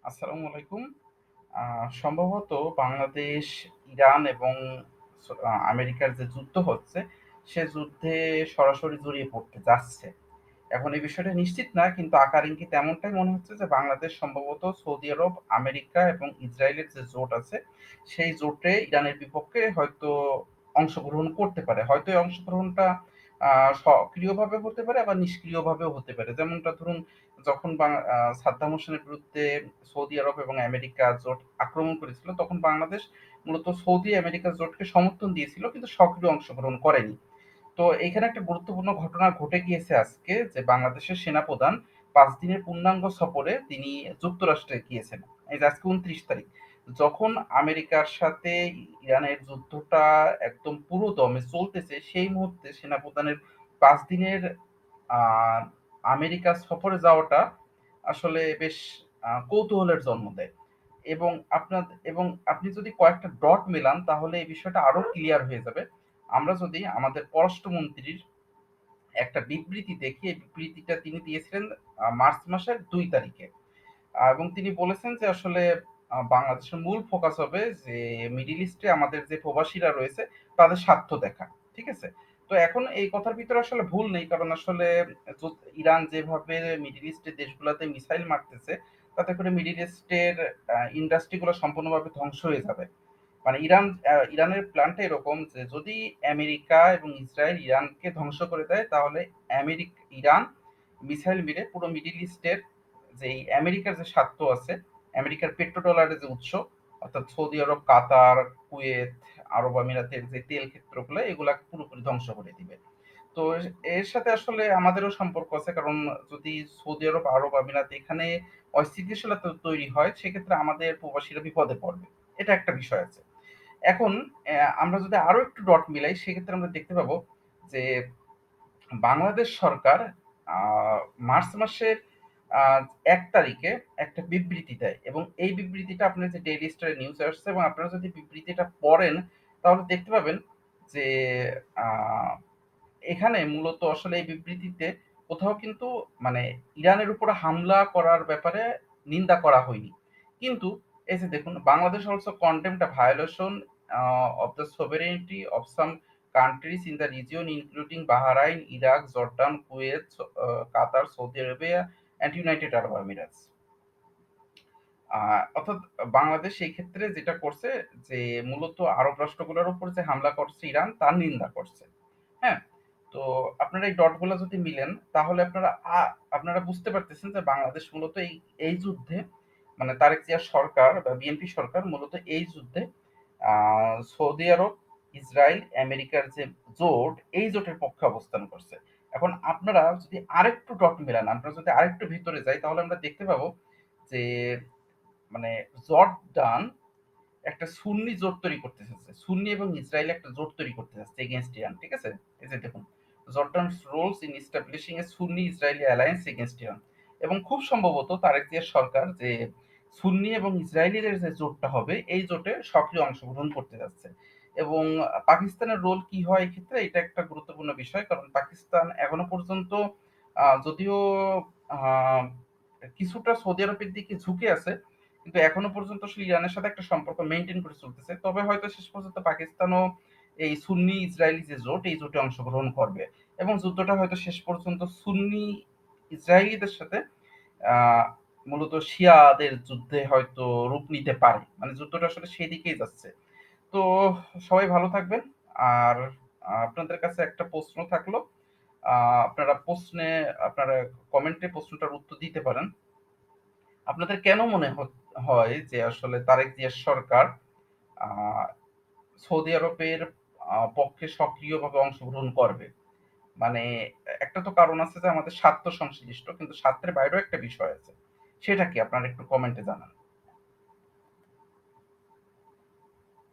আসসালামু আলাইকুম। সম্ভবত বাংলাদেশ, ইরান এবং আমেরিকার যে যুদ্ধ হচ্ছে, সে যুদ্ধে সরাসরি জড়িয়ে পড়তে যাচ্ছে। এখন এই বিষয়টা নিশ্চিত না, কিন্তু আকার ইঙ্গিত এমনটাই মনে হচ্ছে যে বাংলাদেশ সম্ভবত সৌদি আরব, আমেরিকা এবং ইসরায়েলের যে জোট আছে, সেই জোটে ইরানের বিপক্ষে হয়তো অংশগ্রহণ করতে পারে। হয়তো এই অংশগ্রহণটা সক্রিয়ভাবে হতে পারে, আবার নিষ্ক্রিয়ভাবেও হতে পারে। যেমনটা ধরুন, যখন সাদ্দাম হোসেনের বিরুদ্ধে সৌদি আরব এবং আমেরিকা জোট আক্রমণ করেছিল, তখন বাংলাদেশ মূলত সৌদি আমেরিকা জোটকে সমর্থন দিয়েছিল, কিন্তু সক্রিয় অংশগ্রহণ করেনি। তো এখানে একটা গুরুত্বপূর্ণ ঘটনা ঘটে গিয়েছে আজকে, যে বাংলাদেশের সেনাপ্রধান 5 দিনের পূর্ণাঙ্গ সফরে তিনি যুক্তরাষ্ট্রে গিয়েছেন। এই যে আজকে 29 তারিখ, যখন আমেরিকার সাথে ইরানের যুদ্ধটা একদম পুরো দমে চলতেছে, সেই মুহূর্তে সেনাপ্রধানের 5 দিনের আহ আমেরিকা সফরে যাওয়াটা আসলে বেশ কৌতূহলের জন্ম দেয়। এবং এবং আপনি যদি কয়েকটা ডট মেলান, তাহলে এই বিষয়টা আরো ক্লিয়ার হয়ে যাবে। আমরা যদি আমাদের পররাষ্ট্রমন্ত্রীর একটা বিবৃতি দেখি, এই বিবৃতিটা তিনি দিয়েছিলেন মার্চ মাসের 2 তারিখে। এবং তিনি বলেছেন যে আসলে বাংলাদেশের মূল ফোকাস হবে যে মিডিল ইস্টে আমাদের যে প্রবাসীরা রয়েছে, তাদের স্বার্থ দেখা। ঠিক আছে? তো এখন এই কথার ভিতরে আসলে ভুল নেই, কারণ আসলে ইরান যেভাবে মিডিল ইস্টের দেশগুলোতে মিসাইল মারতেছে, তাতে করে মিডিল ইস্টের ইন্ডাস্ট্রিগুলো সম্পূর্ণভাবে ধ্বংস হয়ে যাবে। মানে ইরানের প্ল্যানটা এরকম যে যদি আমেরিকা এবং ইসরায়েল ইরানকে ধ্বংস করে দেয়, তাহলে ইরান মিসাইল মেরে পুরো মিডিল ইস্টের যে আমেরিকার যে স্বার্থ আছে, আমেরিকার পেট্রোডলারের যে উৎস, অর্থাৎ সৌদি আরব, কাতার, কুয়েত, আরব আমিরাতের যে তেল ক্ষেত্রগুলো, এগুলা পুরোপুরি ধ্বংস করে দিবে। তো এর সাথে আসলে আমাদেরও সম্পর্ক আছে, কারণ যদি সৌদি আরব, আরব আমিরাত এখানে অস্থিতিশীলতা তৈরি হয়, সেক্ষেত্রে আমাদের প্রবাসীরা বিপদে পড়বে। এটা একটা বিষয় আছে। এখন আমরা যদি আরো একটু ডট মিলাই, সেক্ষেত্রে আমরা দেখতে পাবো যে বাংলাদেশ সরকার মার্চ মাসের 1 তারিখে একটা বিবৃতি দেয়, এবং এই বিবৃতিটা আপনার যে ডেইলি স্টার নিউজ আসছে, এবং আপনারা যদি বিবৃতিটা পড়েন, তাহলে দেখতে পাবেন যে আহ, এখানে মূলত আসলে এই বিবৃতিতে কোথাও কিন্তু মানে ইরানের উপর হামলা করার ব্যাপারে নিন্দা করা হয়নি। কিন্তু এই যে দেখুন, Bangladesh also condemn the violation of the sovereignty of some countries in the region including Bahrain, Iraq, Jordan, Kuwait, Qatar, Saudi Arabia and United Arab Emirates. অর্থাৎ বাংলাদেশ এই ক্ষেত্রে যেটা করছে, যে মূলত আরব রাষ্ট্রগুলোর উপর যে হামলা করছে ইরান, তার নিন্দা করছে। হ্যাঁ? তো আপনারা এই ডট গুলা যদি মিলেন, তাহলে আপনারা বুঝতে পারতেছেন যে বাংলাদেশ মূলত এই যুদ্ধে, মানে তারেক জিয়া সরকার বা বিএনপি সরকার মূলত এই যুদ্ধে সৌদি আরব, ইসরায়েল, আমেরিকার যে জোট, এই জোটের পক্ষে অবস্থান করছে। এখন আপনারা যদি আরেকটু ডট মেলান, আমরা যদি আরেকটু ভিতরে যাই, তাহলে আমরা দেখতে পাবো যে মানে জর্ডান একটা সুন্নি জোট তৈরি করতে চাচ্ছে। সুন্নি এবং ইসরায়েল একটা জোট তৈরি করতে চাচ্ছে এগেইনস্ট ইরান। ঠিক আছে? এই যে দেখুন, Jordan's roles in establishing a Sunni Israeli alliance against Iran. এবং খুব সম্ভবত তারেক জিয়ার সরকার যে সুন্নি এবং ইসরায়েলিদের যে জোটটা হবে, এই জোটে সক্রিয় অংশগ্রহণ করতে যাচ্ছে। এবং পাকিস্তানের রোল কি হয় এক্ষেত্রে, এটা একটা গুরুত্বপূর্ণ বিষয়, কারণ পাকিস্তান এখনো পর্যন্ত যদিও আহ, কিছুটা সৌদি আরবের দিকে ঝুঁকে আছে, কিন্তু এখনো পর্যন্ত আসলে ইরানের সাথে একটা সম্পর্ক মেনটেন করে চলতেছে। তবে হয়তো শেষ পর্যন্ত পাকিস্তানও এই সুন্নি ইসরায়েলি যে জোট, এই জোটে অংশগ্রহণ করবে, এবং যুদ্ধটা হয়তো শেষ পর্যন্ত সুন্নি ইসরায়েলিদের সাথে আহ মূলত শিয়াদের যুদ্ধে হয়তো রূপ নিতে পারে। মানে যুদ্ধটা আসলে সেই দিকেই যাচ্ছে। তো সবাই ভালো থাকবেন। আর আপনাদের কাছে একটা প্রশ্ন থাকলো, আপনারা কমেন্টে প্রশ্নটার উত্তর দিতে পারেন। আপনাদের কেন মনে হয় যে আসলে তারেক জিয়ার সরকার আহ, সৌদি আরবের পক্ষে সক্রিয়ভাবে অংশগ্রহণ করবে? মানে একটা তো কারণ আছে যে আমাদের স্বার্থ সংশ্লিষ্ট, কিন্তু স্বার্থের বাইরেও একটা বিষয় আছে। সেটা কি, আপনারা একটু কমেন্টে জানান।